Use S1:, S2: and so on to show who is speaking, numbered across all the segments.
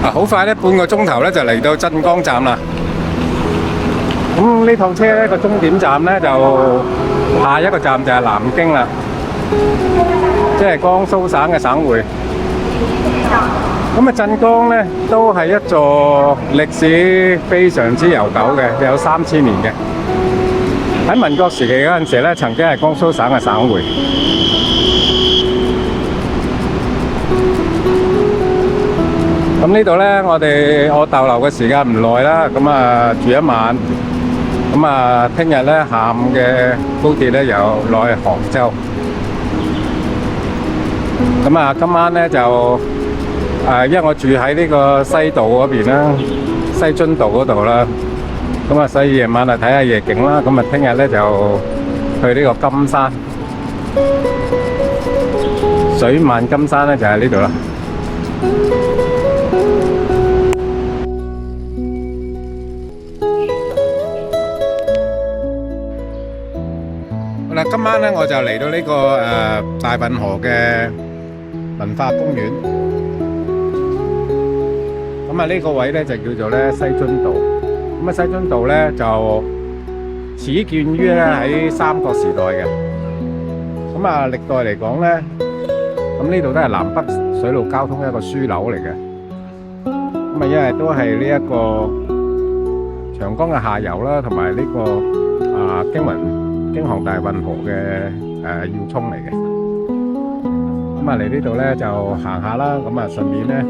S1: 好快咧，半個鐘頭咧就嚟到鎮江站啦。咁呢趟車咧個終點站咧就下一個站就係南京啦，即係江蘇省嘅省會。咁啊，鎮江咧都係一座歷史非常之悠久嘅，有3000年嘅。喺民國時期嗰陣時咧，曾經係江蘇省嘅省會。咁呢度咧，我逗留嘅時間唔耐啦，咁啊住一晚。咁啊，聽日咧下午嘅高鐵咧又落去杭州。咁啊，今晚咧就因為我住喺呢個西道嗰邊啦，西津道嗰度啦。咁啊，所以夜晚啊睇下夜景啦。咁啊，聽日咧就去呢個金山，水漫金山咧就喺呢度啦。好啦，今晚咧我就嚟到呢個大運河嘅文化公園。咁啊，呢個位咧就叫做咧西津道。咁啊，西津道咧就始建於咧喺三國時代嘅。咁啊，歷代嚟講咧，咁呢度都係南北水路交通一個樞紐嚟嘅。咁啊，因為都係呢一個長江嘅下游啦，同埋呢個京杭大運河嘅要衝嚟嘅。咁啊，嚟呢度咧就行下啦。咁啊，順便咧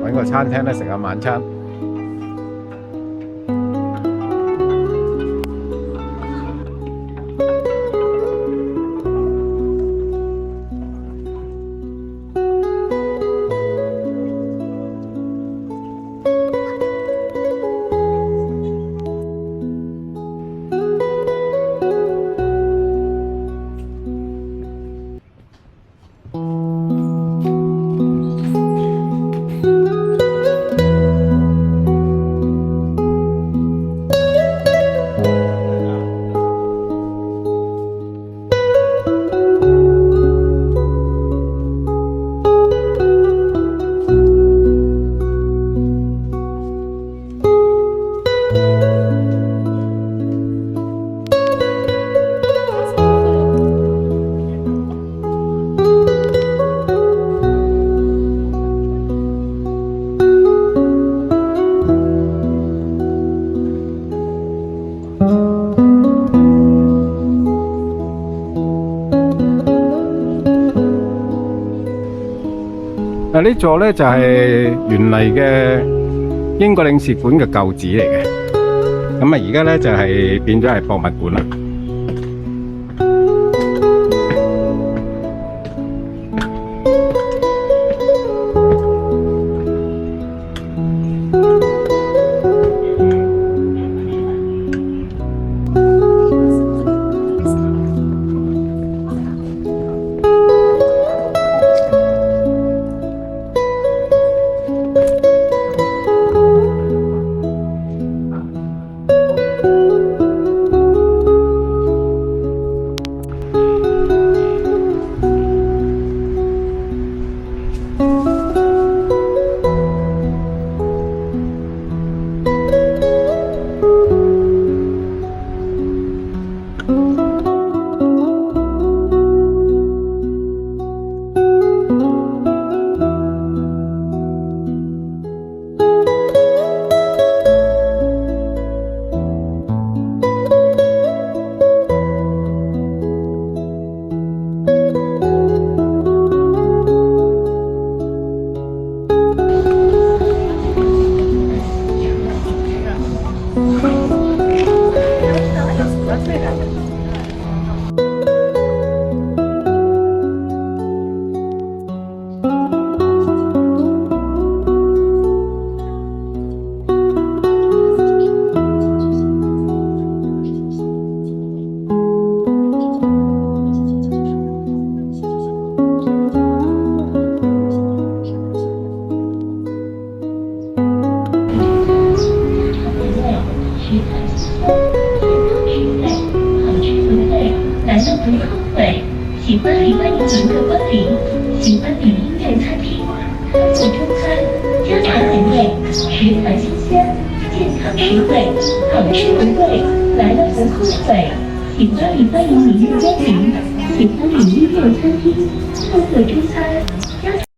S1: 揾個餐廳咧食下晚餐。呢座咧就係原嚟嘅英國領事館嘅舊址嚟嘅，咁啊而家咧就係變咗係博物館啦。
S2: 喜欢离欢迎您的光临，喜欢你音乐餐厅，自助餐、家常实惠，好吃不贵，来了不后悔。喜欢迎明日光临，喜欢礼遇六餐厅，特色中餐。